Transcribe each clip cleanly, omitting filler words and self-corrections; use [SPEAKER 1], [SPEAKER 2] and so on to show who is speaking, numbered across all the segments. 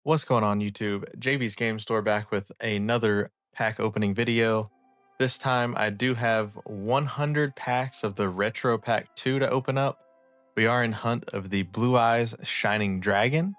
[SPEAKER 1] What's going on YouTube? JB's Game Store back with another pack opening video. This time I do have 100 packs of the Retro Pack 2 to open up. We are in hunt of the Blue Eyes Shining Dragon.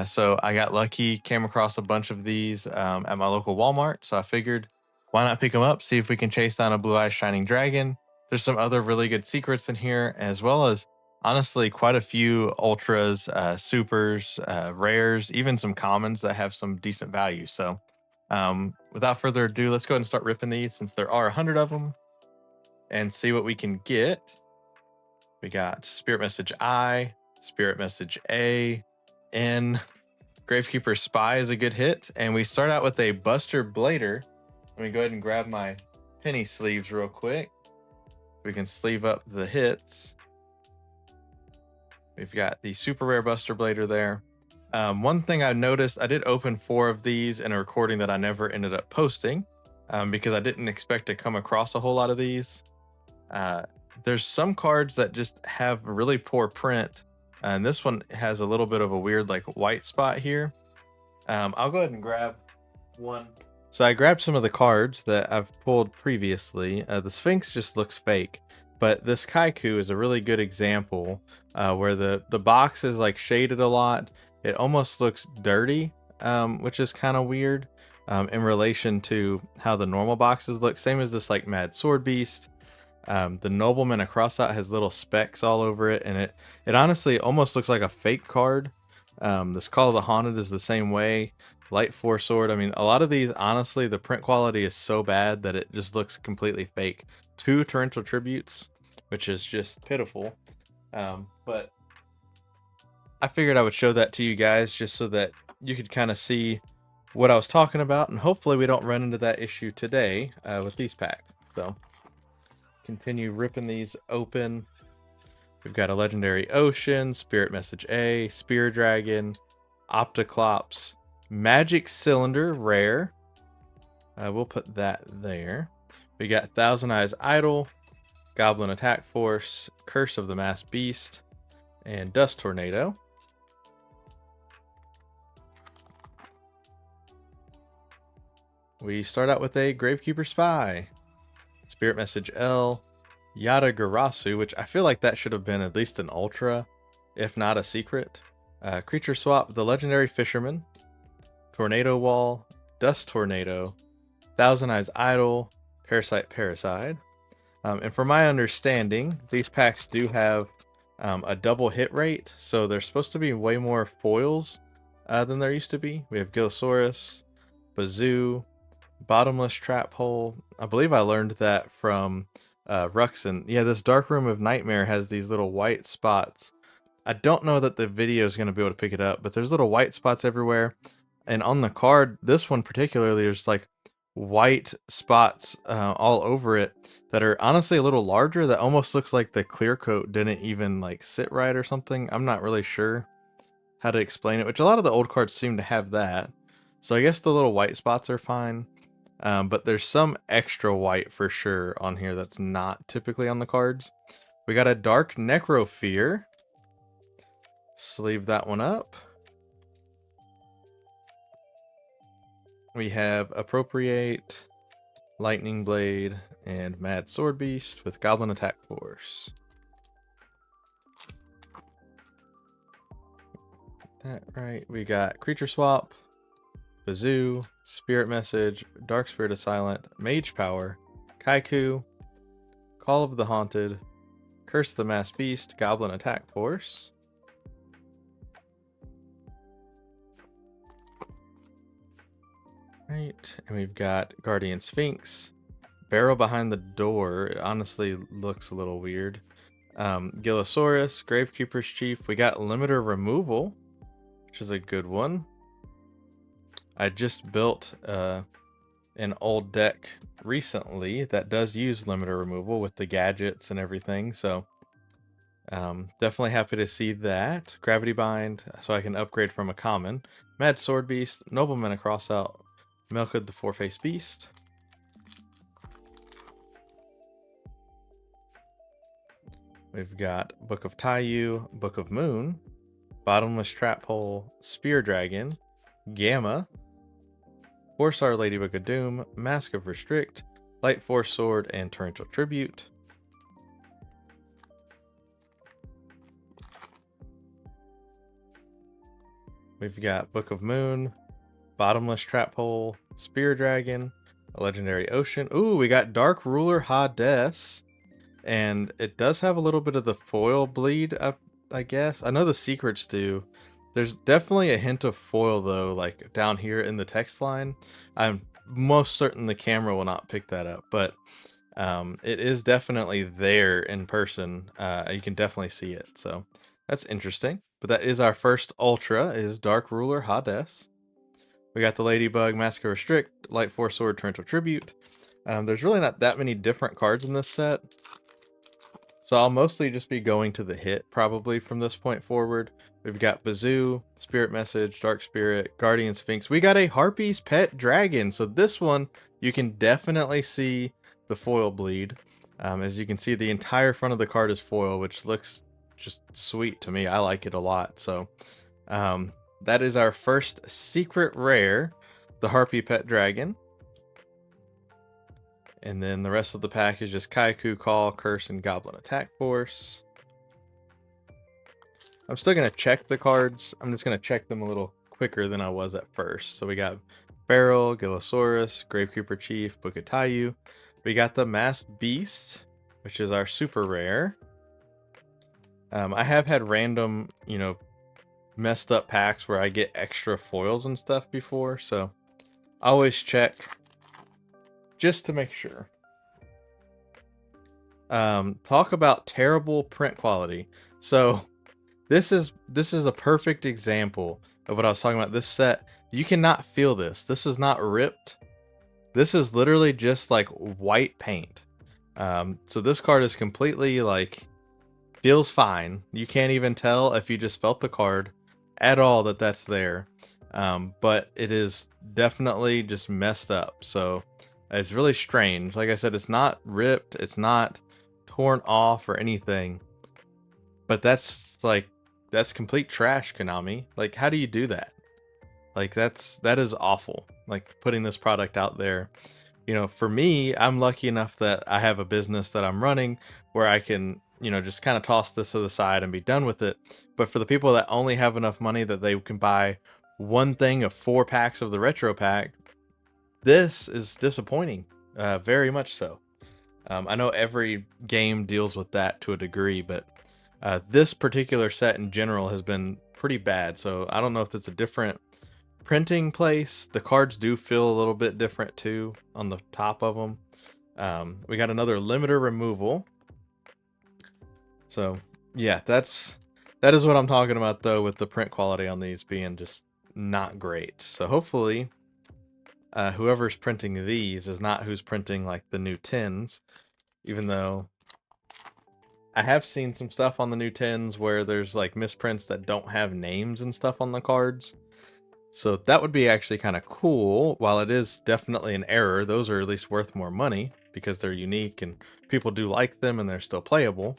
[SPEAKER 1] So I got lucky, came across a bunch of these at my local Walmart. So I figured, why not pick them up, see if we can chase down a Blue Eyes Shining Dragon. There's some other really good secrets in here, as well as honestly quite a few ultras, supers, rares, even some commons that have some decent value. So without further ado, let's go ahead and start ripping these since there are 100 of them and see what we can get. We got Spirit Message I, Spirit Message A, N. Gravekeeper Spy is a good hit. And we start out with a Buster Blader. Let me go ahead and grab my penny sleeves real quick. We can sleeve up the hits. We've got the super rare Buster Blader there. One thing I noticed, I did open 4 of these in a recording that I never ended up posting because I didn't expect to come across a whole lot of these. There's some cards that just have really poor print. And this one has a little bit of a weird like white spot here. I'll go ahead and grab one. So I grabbed some of the cards that I've pulled previously. The Sphinx just looks fake, but this Kaiku is a really good example where the box is like shaded a lot. It almost looks dirty, which is kind of weird in relation to how the normal boxes look. Same as this like Mad Sword Beast. The Nobleman across that has little specks all over it, and it honestly almost looks like a fake card. This Call of the Haunted is the same way. Light Force Sword. I mean, a lot of these, honestly, the print quality is so bad that it just looks completely fake. 2 Torrential Tributes, which is just pitiful. But I figured I would show that to you guys just so that you could kind of see what I was talking about, and hopefully we don't run into that issue today with these packs. So continue ripping these open. We've got a Legendary Ocean, Spirit Message A, Spear Dragon, Opticlops, Magic Cylinder, rare. We'll put that there. We got Thousand Eyes Idol, Goblin Attack Force, Curse of the Masked Beast, and Dust Tornado. We start out with a Gravekeeper Spy, Spirit Message L, Yada Garasu, which I feel like that should have been at least an ultra, if not a secret. Creature Swap, the Legendary Fisherman, Tornado Wall, Dust Tornado, Thousand Eyes Idol, Parasite. And from my understanding, these packs do have a double hit rate, so there's supposed to be way more foils than there used to be. We have Gillosaurus, Bazoo, Bottomless Trap Hole. I believe I learned that from Ruxin. Yeah, this Dark Room of Nightmare has these little white spots. I don't know that the video is going to be able to pick it up, but there's little white spots everywhere. And on the card, this one particularly, there's like white spots all over it that are honestly a little larger, that almost looks like the clear coat didn't even like sit right or something. I'm not really sure how to explain it, which a lot of the old cards seem to have that. So I guess the little white spots are fine. But there's some extra white for sure on here that's not typically on the cards. We got a Dark Necrofear. Sleeve that one up. We have Appropriate, Lightning Blade, and Mad Sword Beast with Goblin Attack Force. That right. We got Creature Swap, Bazoo, Spirit Message, Dark Spirit of Silent, Mage Power, Kaiku, Call of the Haunted, Curse of the Masked Beast, Goblin Attack Force. Right, and we've got Guardian Sphinx, Barrel Behind the Door. It honestly looks a little weird. Gillosaurus, Gravekeeper's Chief. We got Limiter Removal, which is a good one. I just built an old deck recently that does use limiter removal with the gadgets and everything, so definitely happy to see that. Gravity Bind, so I can upgrade from a common. Mad Sword Beast, Nobleman across out, Melkwood the Four-Faced Beast. We've got Book of Taiyu, Book of Moon, Bottomless Trap Hole, Spear Dragon, Gamma, 4-star Ladybug of Doom, Mask of Restrict, Light Force Sword, and Torrential Tribute. We've got Book of Moon, Bottomless Trap Hole, Spear Dragon, a Legendary Ocean. Ooh, we got Dark Ruler Hades. And it does have a little bit of the foil bleed up, I guess. I know the secrets do. There's definitely a hint of foil though, like down here in the text line. I'm most certain the camera will not pick that up, but it is definitely there in person. You can definitely see it, so that's interesting. But that is our first Ultra, is Dark Ruler Hades. We got the Ladybug, Mask of Restrict, Light Force Sword, Torrential Tribute. There's really not that many different cards in this set. So I'll mostly just be going to the hit probably from this point forward. We've got Bazoo, Spirit Message, Dark Spirit, Guardian Sphinx. We got a Harpie's Pet Dragon. So this one, you can definitely see the foil bleed. As you can see, the entire front of the card is foil, which looks just sweet to me. I like it a lot. So that is our first secret rare, the Harpie Pet Dragon. And then the rest of the pack is just Kaiku, Call, Curse, and Goblin Attack Force. I'm still going to check the cards. I'm just going to check them a little quicker than I was at first. So we got Barrel, Gillosaurus, Gravekeeper Chief, Bukatayu. We got the Masked Beast, which is our super rare. I have had random, messed up packs where I get extra foils and stuff before. So I always check just to make sure. Talk about terrible print quality. So this is a perfect example of what I was talking about. This set, you cannot feel this. This is not ripped. This is literally just like white paint. So this card is completely like, feels fine. You can't even tell if you just felt the card at all that that's there. But it is definitely just messed up. So it's really strange. Like I said, it's not ripped. It's not torn off or anything. But that's complete trash, Konami. Like, how do you do that? Like, that is awful. Like, putting this product out there. For me, I'm lucky enough that I have a business that I'm running where I can, just kind of toss this to the side and be done with it. But for the people that only have enough money that they can buy one thing of 4 packs of the retro pack, this is disappointing, very much so. I know every game deals with that to a degree, but this particular set in general has been pretty bad. So I don't know if it's a different printing place. The cards do feel a little bit different too on the top of them. We got another limiter removal. So yeah, that is what I'm talking about though, with the print quality on these being just not great. So hopefully whoever's printing these is not who's printing like the new 10s, even though I have seen some stuff on the new 10s where there's like misprints that don't have names and stuff on the cards. So that would be actually kind of cool. While it is definitely an error, those are at least worth more money because they're unique and people do like them and they're still playable.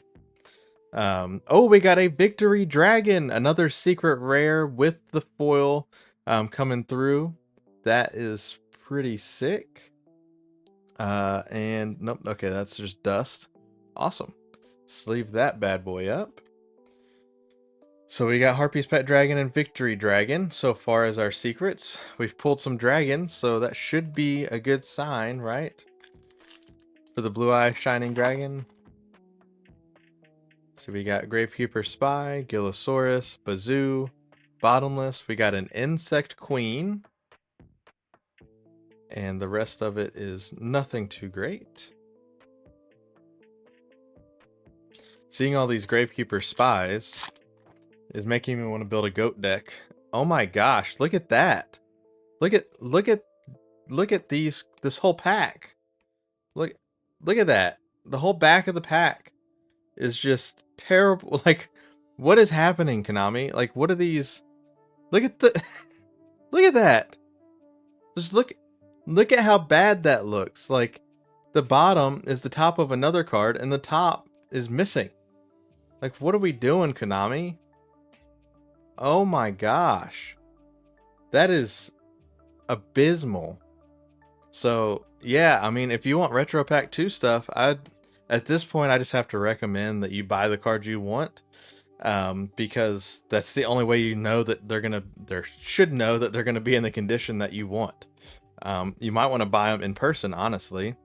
[SPEAKER 1] Oh, we got a Victory Dragon, another secret rare with the foil coming through. That is pretty sick. And nope, okay, that's just dust. Awesome. Sleeve that bad boy up. So we got Harpie's Pet Dragon and Victory Dragon so far as our secrets. We've pulled some dragons, so that should be a good sign, right? For the Blue Eye Shining Dragon. So we got Gravekeeper Spy, Gillosaurus, Bazoo, Bottomless. We got an Insect Queen. And the rest of it is nothing too great. Seeing all these Gravekeeper Spies is making me want to build a goat deck. Oh my gosh, look at that. Look at this whole pack. Look at that. The whole back of the pack is just terrible. Like, what is happening, Konami? Like, what are these? Look at the look at that. Just look at how bad that looks. Like, the bottom is the top of another card and the top is missing. Like, what are we doing, Konami? Oh my gosh. That is abysmal. So yeah, I mean, if you want Retro Pack 2 stuff, at this point I just have to recommend that you buy the cards you want, because that's the only way you know that should know that they're gonna be in the condition that you want. You might want to buy them in person, honestly.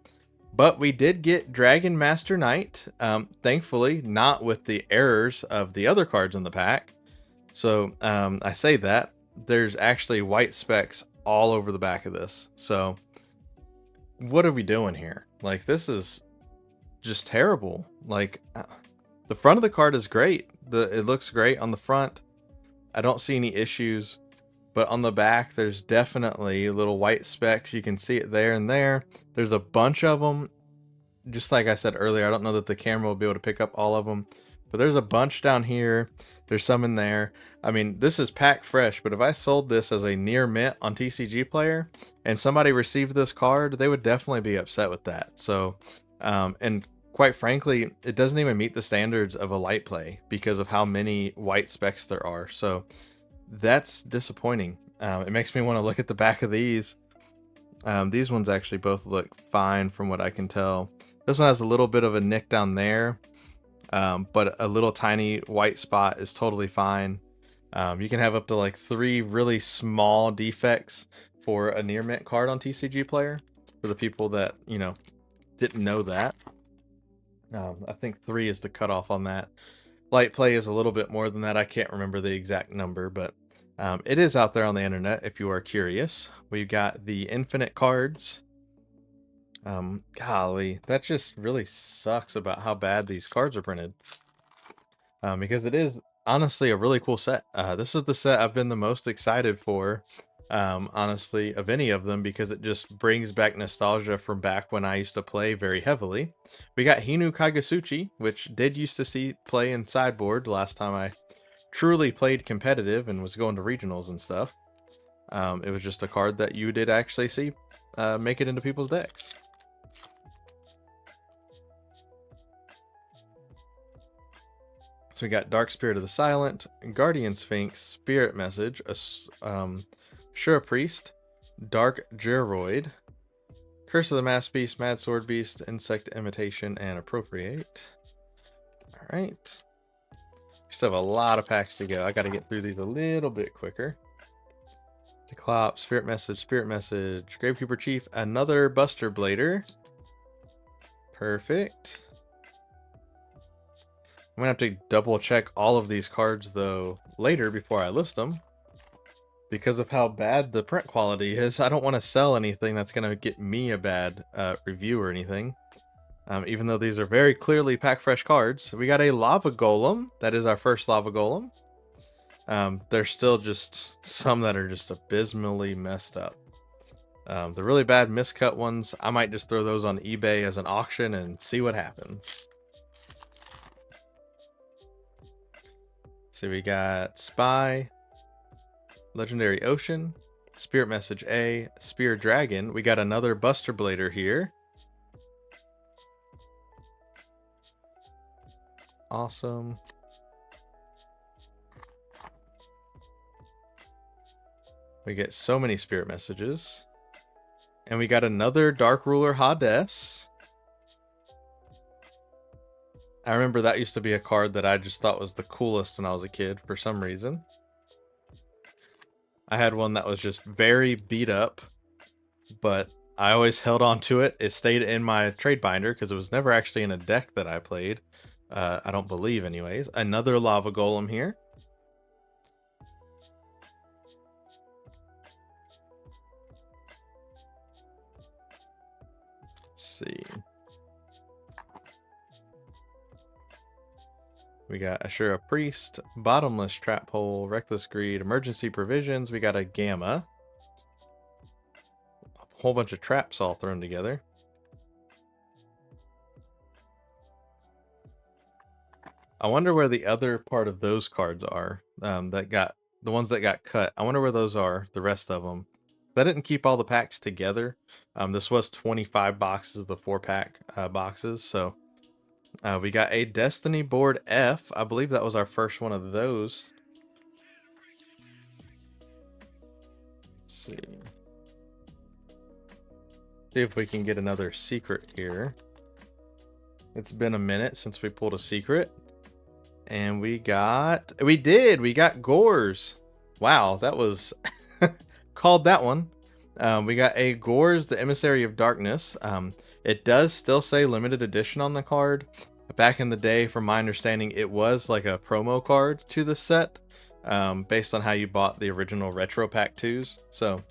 [SPEAKER 1] But we did get Dragon Master Knight, thankfully not with the errors of the other cards in the pack. So I say that there's actually white specks all over the back of this. So what are we doing here? Like, this is just terrible. Like, the front of the card is great. It looks great on the front. I don't see any issues. But on the back, there's definitely little white specks. You can see it there and there. There's a bunch of them. Just like I said earlier, I don't know that the camera will be able to pick up all of them. But there's a bunch down here. There's some in there. I mean, this is packed fresh, but if I sold this as a near mint on TCG Player and somebody received this card, they would definitely be upset with that. So, and quite frankly, it doesn't even meet the standards of a light play because of how many white specks there are. So that's disappointing. It makes me want to look at the back of these. These ones actually both look fine from what I can tell. This one has a little bit of a nick down there, but a little tiny white spot is totally fine. You can have up to like 3 really small defects for a near mint card on TCG Player. For the people that, you know, didn't know that. I think 3 is the cutoff on that. Light play is a little bit more than that. I can't remember the exact number, but it is out there on the internet if you are curious. We've got the infinite cards. Golly, that just really sucks about how bad these cards are printed. Because it is honestly a really cool set. This is the set I've been the most excited for, honestly, of any of them, because it just brings back nostalgia from back when I used to play very heavily. We got Hinu Kagasuchi, which did used to see play in sideboard last time I truly played competitive and was going to regionals and stuff. It was just a card that you did actually see make it into people's decks. So we got Dark Spirit of the Silent, Guardian Sphinx, Spirit Message, Shura Priest, Dark Geroid, Curse of the Mass Beast, Mad Sword Beast, Insect Imitation, and Appropriate. Alright. We still have a lot of packs to go. I gotta get through these a little bit quicker. Declop, Spirit Message, Gravekeeper Chief, another Buster Blader. Perfect. I'm gonna have to double check all of these cards though later before I list them, because of how bad the print quality is. I don't want to sell anything that's gonna get me a bad review or anything. Even though these are very clearly pack fresh cards. We got a Lava Golem. That is our first Lava Golem. There's still just some that are just abysmally messed up. The really bad miscut ones, I might just throw those on eBay as an auction and see what happens. So we got Spy, Legendary Ocean, Spirit Message A, Spear Dragon. We got another Buster Blader here. Awesome. We get so many Spirit Messages. And we got another Dark Ruler Hades. I remember that used to be a card that I just thought was the coolest when I was a kid for some reason. I had one that was just very beat up, but I always held on to it. It stayed in my trade binder because it was never actually in a deck that I played. I don't believe anyways. Another Lava Golem here. Let's see. We got Ashura Priest, Bottomless Trap Hole, Reckless Greed, Emergency Provisions. We got a Gamma. A whole bunch of traps all thrown together. I wonder where the other part of those cards are, that got the ones that got cut. I wonder where those are, the rest of them. I didn't keep all the packs together. This was 25 boxes of the 4-pack boxes, so we got a Destiny Board F. I believe that was our first one of those. Let's see. See if we can get another secret here. It's been a minute since we pulled a secret. And we got Gores. Wow, that was called that one. We got a Gores, the Emissary of Darkness. It does still say limited edition on the card. Back in the day, from my understanding, it was like a promo card to the set, based on how you bought the original Retro Pack 2s. So,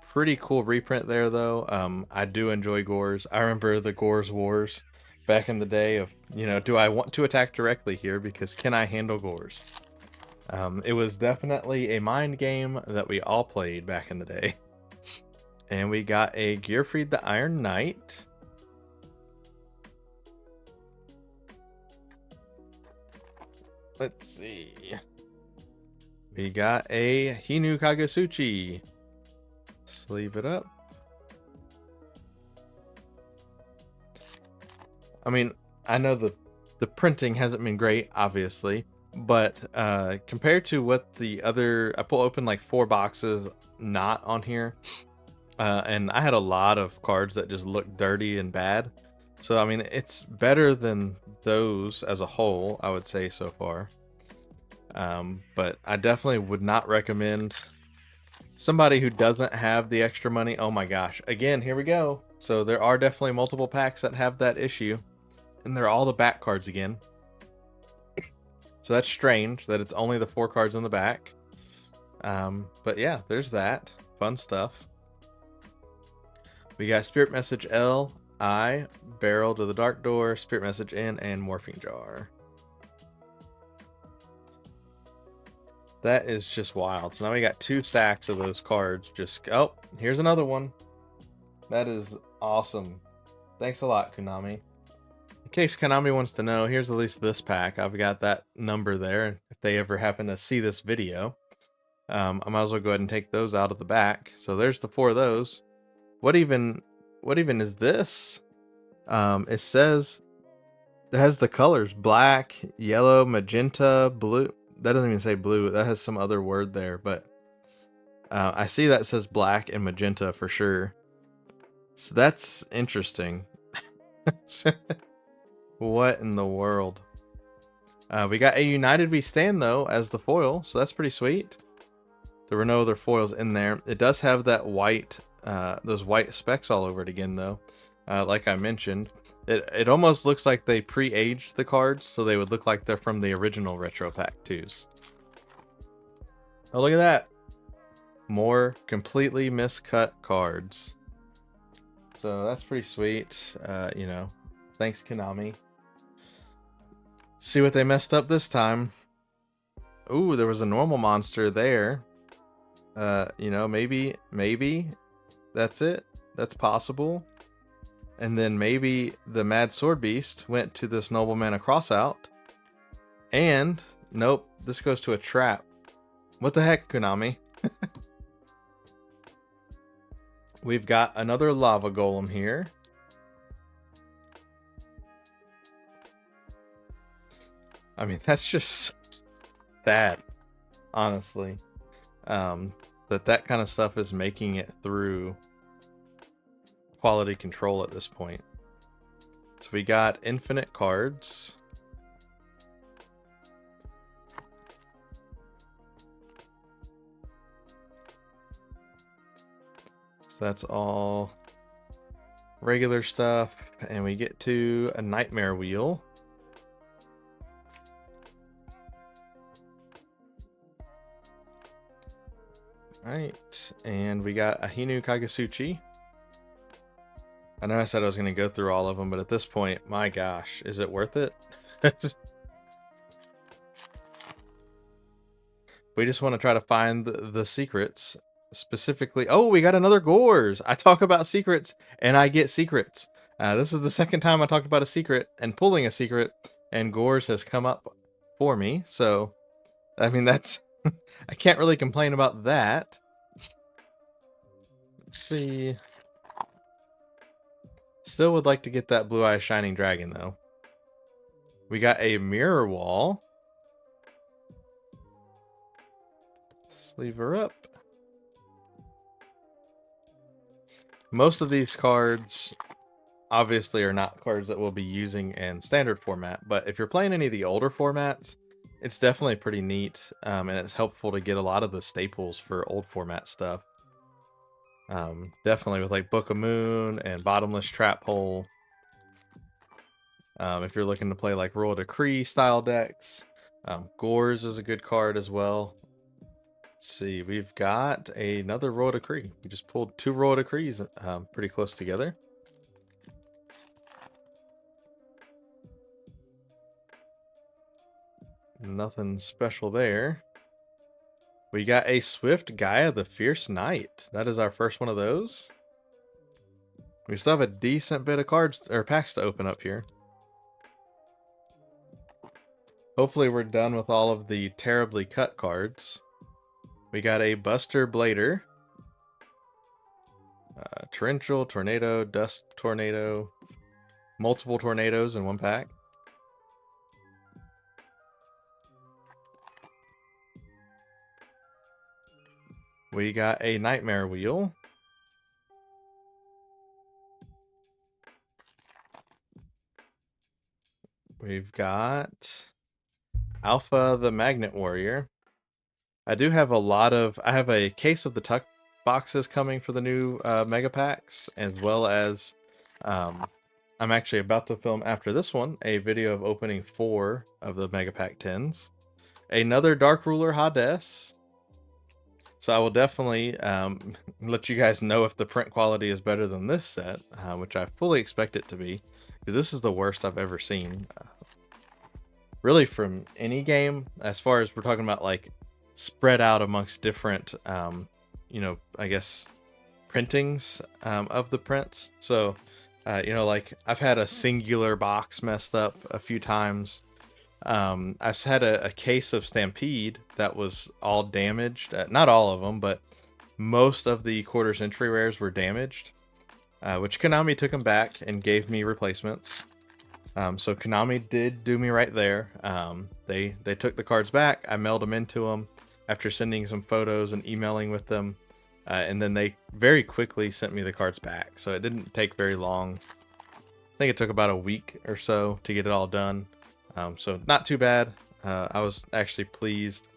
[SPEAKER 1] pretty cool reprint there, though. I do enjoy Gores. I remember the Gores Wars back in the day of, do I want to attack directly here because can I handle Gores? It was definitely a mind game that we all played back in the day. And we got a Gearfried the Iron Knight. Let's see. We got a Hinu Kagasuchi. Sleeve it up. I mean, I know the printing hasn't been great, obviously, but compared to what the other, I pulled open like 4 boxes not on here, and I had a lot of cards that just looked dirty and bad. So, I mean, it's better than those as a whole, I would say so far. But I definitely would not recommend somebody who doesn't have the extra money. Oh my gosh. Again, here we go. So there are definitely multiple packs that have that issue. And they're all the back cards again. So that's strange that it's only the 4 cards in the back. But yeah, there's that. Fun stuff. We got Spirit Message L, I, Barrel to the Dark Door, Spirit Message N, and Morphing Jar. That is just wild. So now we got 2 stacks of those cards. Oh, here's another one. That is awesome. Thanks a lot, Konami. In case Konami wants to know, here's at least this pack. I've got that number there. If they ever happen to see this video, I might as well go ahead and take those out of the back. So there's the 4 of those. What even is this? It says it has the colors black, yellow, magenta, blue. That doesn't even say blue. That has some other word there, but I see that says black and magenta for sure. So that's interesting. What in the world? We got a United We Stand, though, as the foil, so that's pretty sweet. There were no other foils in there. It does have that white, those white specks all over it again, though. Like I mentioned, it almost looks like they pre-aged the cards, so they would look like they're from the original Retro Pack 2s. Oh, look at that. More completely miscut cards. So that's pretty sweet. Thanks, Konami. See what they messed up this time. Ooh, there was a normal monster there. Maybe that's it. That's possible. And then maybe the Mad Sword Beast went to this Nobleman a Crossout. And nope, this goes to a trap. What the heck, Konami? We've got another Lava Golem here. I mean, that's just sad, honestly. That kind of stuff is making it through quality control at this point. So we got infinite cards. So that's all regular stuff. And we get to a Nightmare Wheel. Alright, and we got a Hinu Kagasuchi. I know I said I was going to go through all of them, but at this point, my gosh, is it worth it? We just want to try to find the secrets. Specifically, oh, we got another Gores. I talk about secrets, and I get secrets. This is the second time I talked about a secret and pulling a secret, and Gores has come up for me. So, I mean, that's... I can't really complain about that. Let's see. Still would like to get that Blue Eye Shining Dragon, though. We got a Mirror Wall. Sleeve her up. Most of these cards obviously are not cards that we'll be using in standard format, but if you're playing any of the older formats, it's definitely pretty neat, and it's helpful to get a lot of the staples for old format stuff. Definitely with like Book of Moon and Bottomless Trap Hole. If you're looking to play like Royal Decree style decks, Gores is a good card as well. Let's see, we've got another Royal Decree. We just pulled 2 Royal Decrees pretty close together. Nothing special there. We got a Swift Gaia the Fierce Knight. That is our first one of those. We still have a decent bit of cards or packs to open up here. Hopefully we're done with all of the terribly cut cards. We got a Buster Blader. Torrential, Tornado, Dust Tornado. Multiple tornadoes in one pack. We got a Nightmare Wheel. We've got Alpha the Magnet Warrior. I do have I have a case of the Tuck boxes coming for the new Mega Packs, as well as I'm actually about to film after this one a video of opening 4 of the Mega Pack 10s. Another Dark Ruler Hades. So I will definitely let you guys know if the print quality is better than this set, which I fully expect it to be, because this is the worst I've ever seen. Really from any game, as far as we're talking about like spread out amongst different, you know, I guess printings of the prints. So, you know, like I've had a singular box messed up a few times. I've had a case of Stampede that was all damaged. Not all of them, but most of the quarter century rares were damaged, which Konami took them back and gave me replacements. So Konami did do me right there. They took the cards back. I mailed them into them after sending some photos and emailing with them. And then they very quickly sent me the cards back. So it didn't take very long. I think it took about a week or so to get it all done. So not too bad. I was actually pleased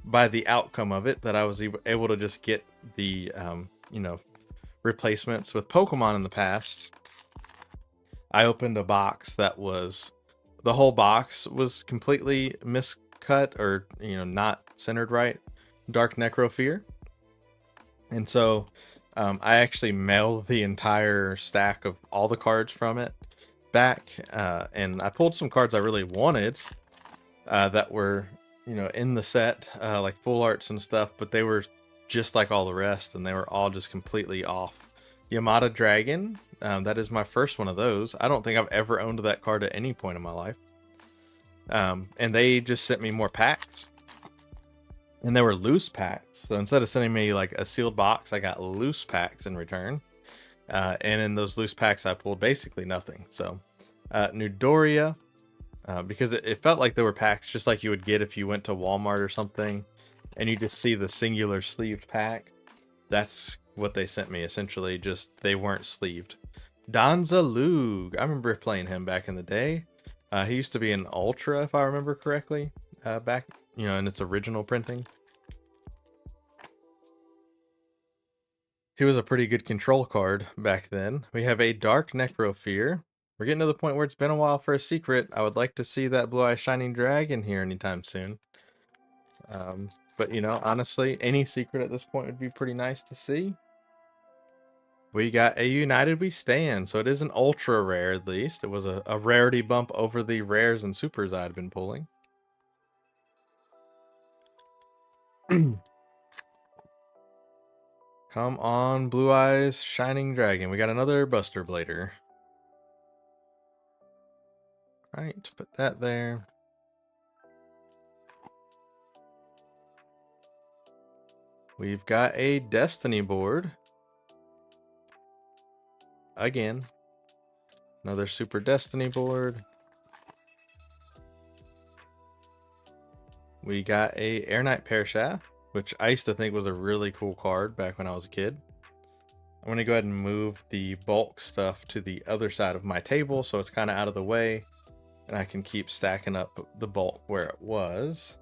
[SPEAKER 1] by the outcome of it, that I was able to just get the, you know, replacements. With Pokemon in the past, I opened a box that was, the whole box was completely miscut or, you know, not centered right. Dark Necrofear. And so I actually mailed the entire stack of all the cards from it back, and I pulled some cards I really wanted that were, you know, in the set, like full arts and stuff, but they were just like all the rest, and they were all just completely off. Yamada Dragon, that is my first one of those. I don't think I've ever owned that card at any point in my life. And they just sent me more packs. And they were loose packs. So instead of sending me like a sealed box, I got loose packs in return. And in those loose packs, I pulled basically nothing. So Nudoria, because it felt like there were packs just like you would get if you went to Walmart or something, and you just see the singular sleeved pack. That's what they sent me, essentially. Just they weren't sleeved. Danza Lug, I remember playing him back in the day. He used to be an Ultra, if I remember correctly, back, you know, in its original printing. He was a pretty good control card back then. We have a Dark Necrofear. We're getting to the point where it's been a while for a secret. I would like to see that Blue Eye Shining Dragon here anytime soon. But, you know, honestly, any secret at this point would be pretty nice to see. We got a United We Stand. So it is an ultra rare, at least. It was a rarity bump over the rares and supers I'd been pulling. Come on, Blue Eyes Shining Dragon. We got another Buster Blader. Right, put that there. We've got a Destiny board. Again. Another Super Destiny board. We got a Air Knight Pearshaft, which I used to think was a really cool card back when I was a kid. I'm going to go ahead and move the bulk stuff to the other side of my table so it's kind of out of the way, and I can keep stacking up the bulk where it was.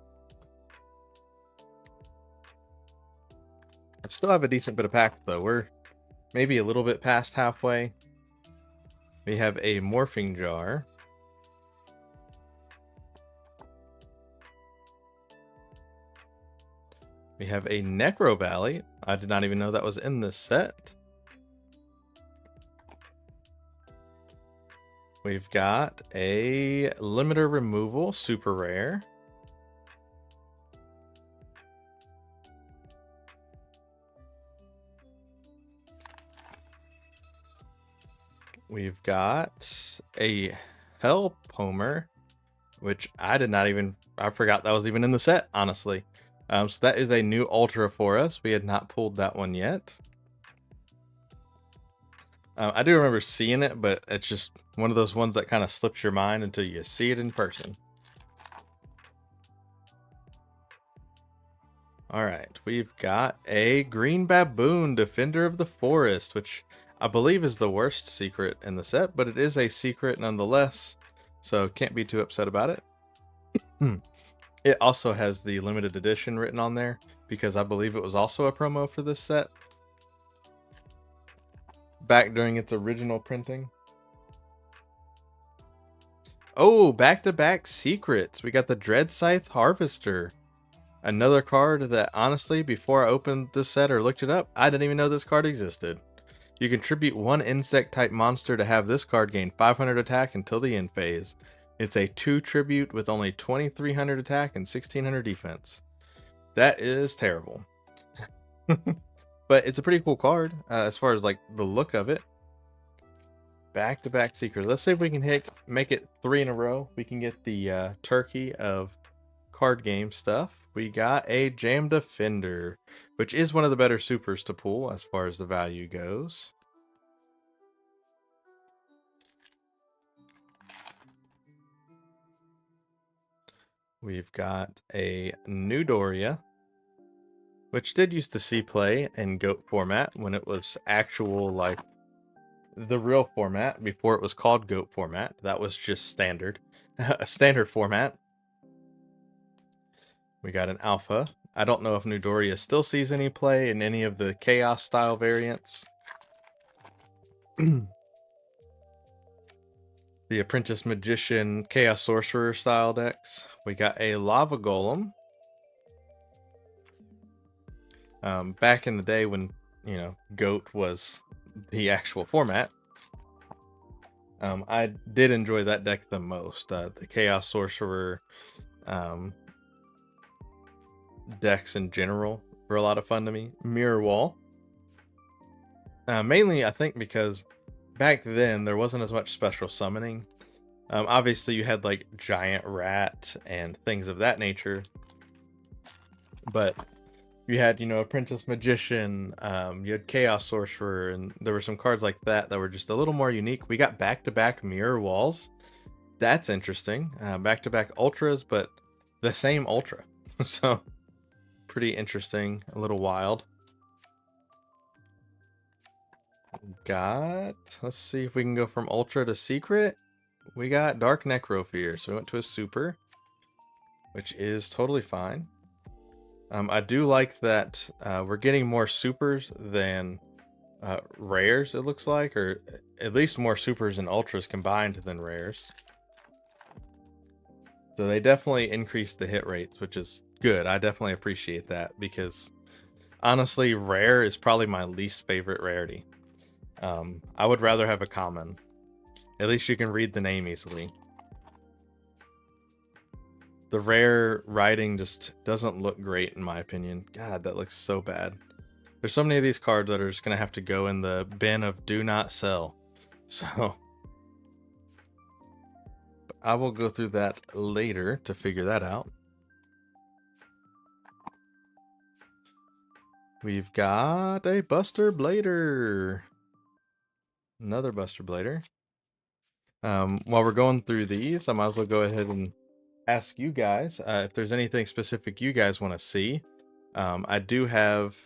[SPEAKER 1] I still have a decent bit of packs though. We're maybe a little bit past halfway. We have a morphing jar. We have a Necro Valley. I did not even know that was in this set. We've got a limiter removal, super rare. We've got a Hell Pomer, which I forgot that was even in the set, honestly. So that is a new Ultra for us. We had not pulled that one yet. I do remember seeing it, but it's just one of those ones that kind of slips your mind until you see it in person. All right, we've got a Green Baboon, Defender of the Forest, which I believe is the worst secret in the set, but it is a secret nonetheless, so can't be too upset about it. It also has the limited edition written on there, because I believe it was also a promo for this set back during its original printing. Oh, back-to-back secrets. We got the Dread Scythe Harvester. Another card that, honestly, before I opened this set or looked it up, I didn't even know this card existed. You contribute one insect-type monster to have this card gain 500 attack until the end phase. It's a 2 tribute with only 2300 attack and 1600 defense. That is terrible. But it's a pretty cool card as far as like the look of it. Back-to-back secret. Let's see if we can make it 3 in a row. We can get the turkey of card game stuff. We got a Jam Defender, which is one of the better supers to pull as far as the value goes. We've got a New Doria, which did used to see play in GOAT format when it was actual, like, the real format before it was called GOAT format. That was just standard, a standard format. We got an Alpha. I don't know if New Doria still sees any play in any of the Chaos style variants. The Apprentice Magician Chaos Sorcerer style decks. We got a Lava Golem. Back in the day when, GOAT was the actual format, I did enjoy that deck the most. The Chaos Sorcerer decks in general were a lot of fun to me. Mirror Wall. Mainly, I think, because back then there wasn't as much special summoning. Obviously, you had like Giant Rat and things of that nature, but you had, Apprentice Magician, you had Chaos Sorcerer, and there were some cards like that that were just a little more unique. We got back-to-back Mirror Walls. That's interesting. Back-to-back Ultras, but the same Ultra. So, pretty interesting, a little wild. Let's see if we can go from Ultra to Secret. We got Dark Necrofear, so we went to a Super, which is totally fine. I do like that we're getting more Supers than rares, it looks like, or at least more Supers and Ultras combined than rares. So they definitely increased the hit rates, which is good. I definitely appreciate that, because honestly, rare is probably my least favorite rarity. I would rather have a common. At least you can read the name easily. The rare writing just doesn't look great, in my opinion. God, that looks so bad. There's so many of these cards that are just going to have to go in the bin of do not sell. So I will go through that later to figure that out. We've got a Buster Blader. Another Buster Blader. While we're going through these, I might as well go ahead and ask you guys if there's anything specific you guys want to see. I do have,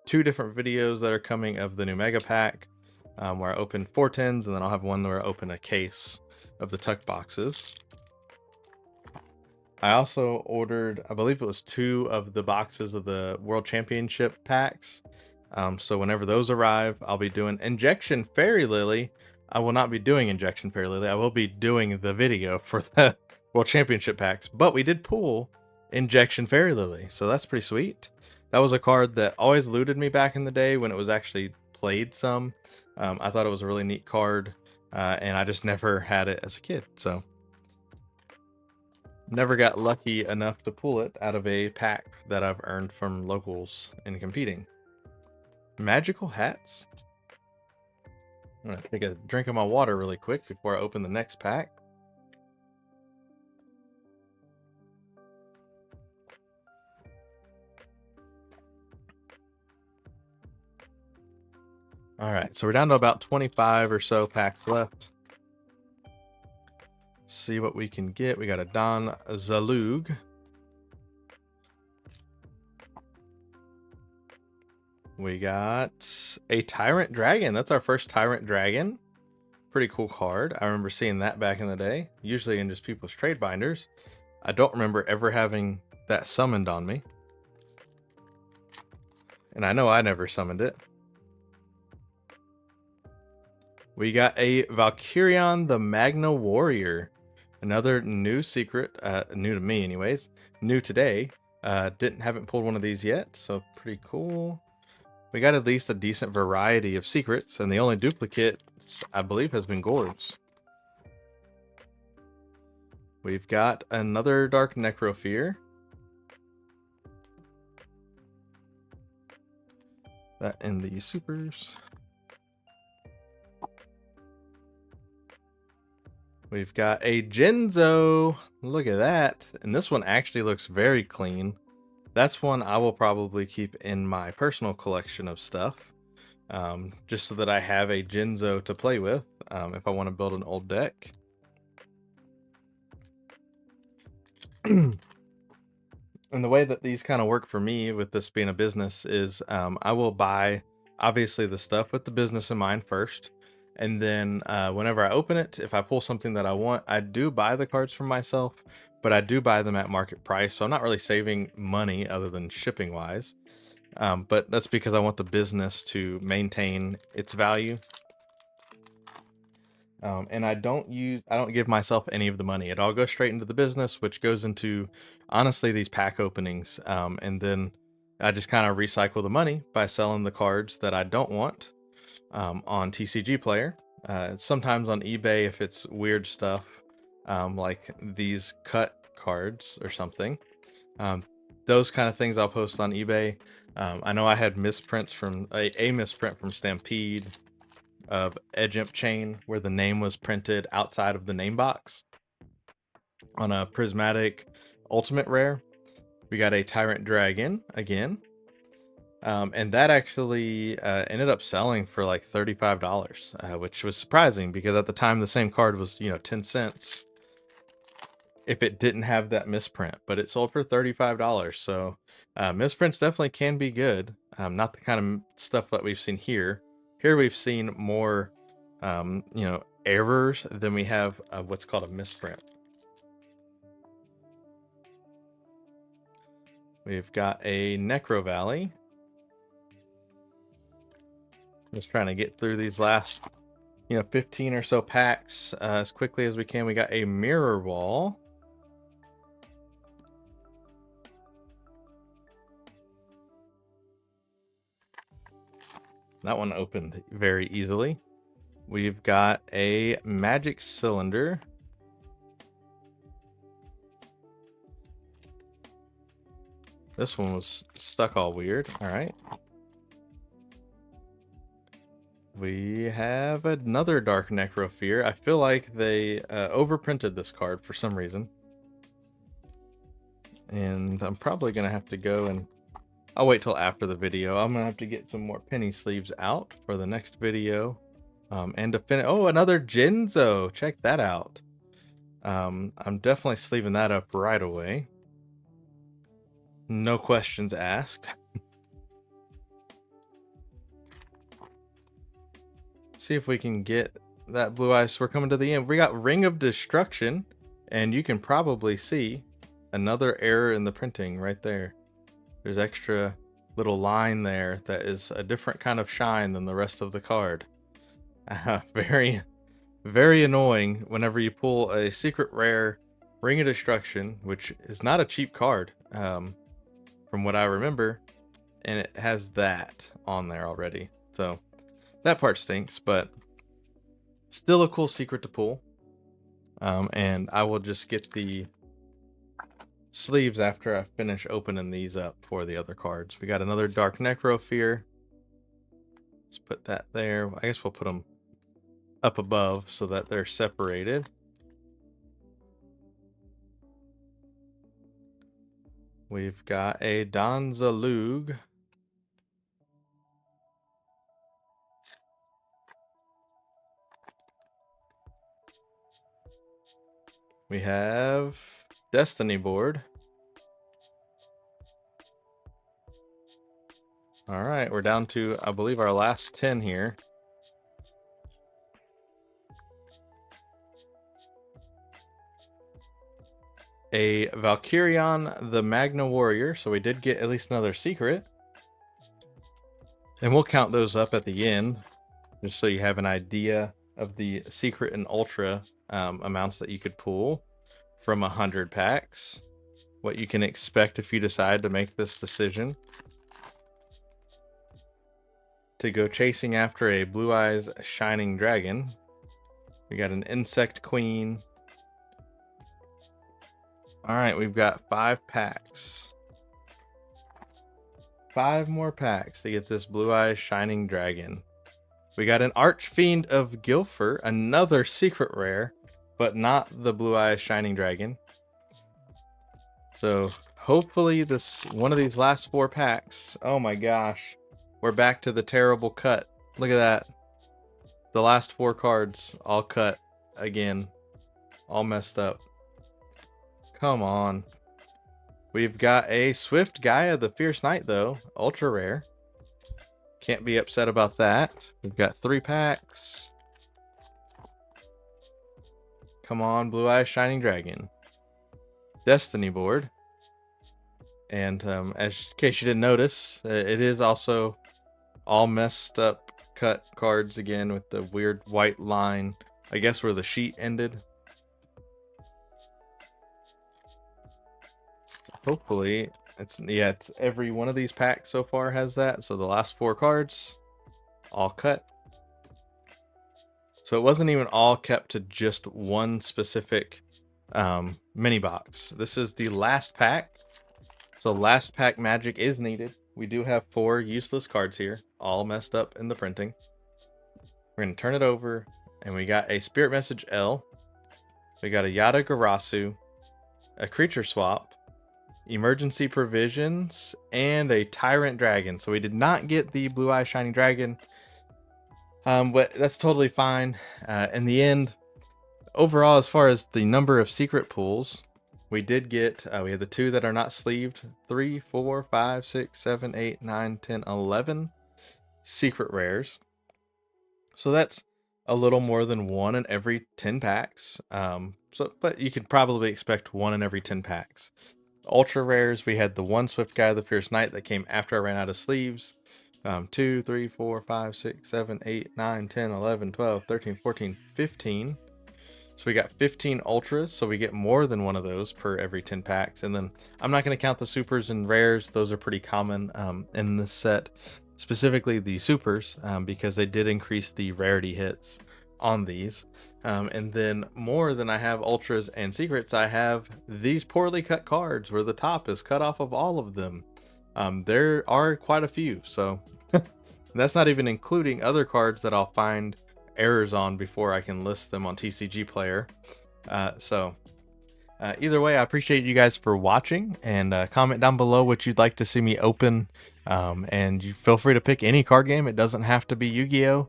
[SPEAKER 1] two different videos that are coming of the new Mega Pack, where I open 410s, and then I'll have one where I open a case of the tuck boxes. I also ordered, I believe it was 2 of the boxes of the World Championship packs. So whenever those arrive, I'll be doing Injection Fairy Lily. I will not be doing Injection Fairy Lily. I will be doing the video for the World Championship packs. But we did pull Injection Fairy Lily, so that's pretty sweet. That was a card that always eluded me back in the day when it was actually played some. I thought it was a really neat card, and I just never had it as a kid. So never got lucky enough to pull it out of a pack that I've earned from locals in competing. Magical hats. I'm gonna take a drink of my water really quick before I open the next pack. All right, so we're down to about 25 or so packs left. See what we can get. We got a Don Zalug. We got a Tyrant Dragon. That's our first Tyrant Dragon. Pretty cool card. I remember seeing that back in the day, usually in just people's trade binders. I don't remember ever having that summoned on me. And I know I never summoned it. We got a Valkyrion the Magna Warrior. Another new secret, new to me anyways, new today. Haven't pulled one of these yet, so pretty cool. We got at least a decent variety of secrets, and the only duplicate, I believe, has been Gord's. We've got another Dark Necrofear. That in the supers. We've got a Genzo. Look at that. And this one actually looks very clean. That's one I will probably keep in my personal collection of stuff. Just so that I have a Genzo to play with if I want to build an old deck. And the way that these kind of work for me with this being a business is I will buy, obviously, the stuff with the business in mind first. And then whenever I open it, if I pull something that I want, I do buy the cards for myself, but I do buy them at market price. So I'm not really saving money other than shipping wise. But that's because I want the business to maintain its value. And I don't give myself any of the money. It all goes straight into the business, which goes into, honestly, these pack openings. And then I just kind of recycle the money by selling the cards that I don't want on TCG Player. Sometimes on eBay if it's weird stuff, like these cut cards or something. Those kind of things I'll post on eBay. I know I had misprints from a misprint from Stampede of Edge Imp Chain where the name was printed outside of the name box on a Prismatic Ultimate Rare. We got a Tyrant Dragon again. And that actually ended up selling for like $35, which was surprising because at the time the same card was, 10 cents if it didn't have that misprint, but it sold for $35. So misprints definitely can be good. Not the kind of stuff that we've seen here. Here we've seen more, errors than we have what's called a misprint. We've got a Necro Valley. Just trying to get through these last, 15 or so packs as quickly as we can. We got a Mirror Wall. That one opened very easily. We've got a Magic Cylinder. This one was stuck all weird. All right. We have another Dark Necrofear. I feel like they overprinted this card for some reason. And I'm probably going to have to go and... I'll wait till after the video. I'm going to have to get some more penny sleeves out for the next video. And to finish... Oh, another Genzo! Check that out. I'm definitely sleeving that up right away. No questions asked. See if we can get that blue ice. We're coming to the end. We got Ring of Destruction, and you can probably see another error in the printing right there. There's extra little line there that is a different kind of shine than the rest of the card. Very, very annoying whenever you pull a secret rare Ring of Destruction, which is not a cheap card, from what I remember, and it has that on there already. So that part stinks, but still a cool secret to pull. And I will just get the sleeves after I finish opening these up for the other cards. We got another Dark Necrofear. Let's put that there. I guess we'll put them up above so that they're separated. We've got a Donzalug. We have Destiny Board. All right, we're down to, I believe, our last 10 here. A Valkyrion the Magna Warrior, so we did get at least another secret. And we'll count those up at the end, just so you have an idea of the secret and ultra amounts that you could pull from 100 packs. What you can expect if you decide to make this decision to go chasing after a Blue Eyes Shining Dragon. We got an Insect Queen. All right, we've got 5 packs. 5 more packs to get this Blue Eyes Shining Dragon. We got an Archfiend of Gilfer, another secret rare, but not the Blue Eyes Shining Dragon. So hopefully this one of these last 4 packs. Oh my gosh, we're back to the terrible cut. Look at that. The last 4 cards all cut again, all messed up. Come on. We've got a Swift Gaia the Fierce Knight though, ultra rare. Can't be upset about that. We've got 3 packs. Come on, Blue Eyes Shining Dragon. Destiny Board. And in case you didn't notice, it is also all messed up cut cards again with the weird white line, I guess where the sheet ended. Hopefully, it's every one of these packs so far has that. So the last 4 cards, all cut. So it wasn't even all kept to just one specific mini box. This is the last pack. So last pack magic is needed. We do have 4 useless cards here, all messed up in the printing. We're going to turn it over, and we got a Spirit Message L. We got a Yada Garasu, a Creature Swap, Emergency Provisions, and a Tyrant Dragon. So we did not get the Blue Eye Shining Dragon, but that's totally fine. In the end, overall, as far as the number of secret pulls, we did get, we had the 2 that are not sleeved, 3, 4, 5, 6, 7, 8, 9, 10, 11 secret rares. So that's a little more than 1 in every 10 packs. But you could probably expect 1 in every 10 packs. Ultra rares, we had the 1 Swift Guy the Fierce Knight that came after I ran out of sleeves. 2, 3, 4, 5, 6, 7, 8, 9, 10, 11, 12, 13, 14, 15. So we got 15 ultras, so we get more than 1 of those per every 10 packs. And then I'm not going to count the supers and rares. Those are pretty common in this set, specifically the supers, because they did increase the rarity hits on these. And then more than I have ultras and secrets, I have these poorly cut cards where the top is cut off of all of them. There are quite a few, so that's not even including other cards that I'll find errors on before I can list them on TCG Player. Either way, I appreciate you guys for watching, and comment down below what you'd like to see me open. And you feel free to pick any card game. It doesn't have to be Yu-Gi-Oh!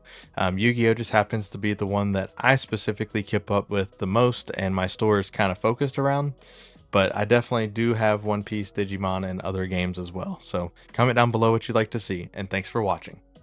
[SPEAKER 1] Yu-Gi-Oh! Just happens to be the one that I specifically keep up with the most, and my store is kind of focused around. but I definitely do have One Piece, Digimon, and other games as well. So comment down below what you'd like to see, and thanks for watching.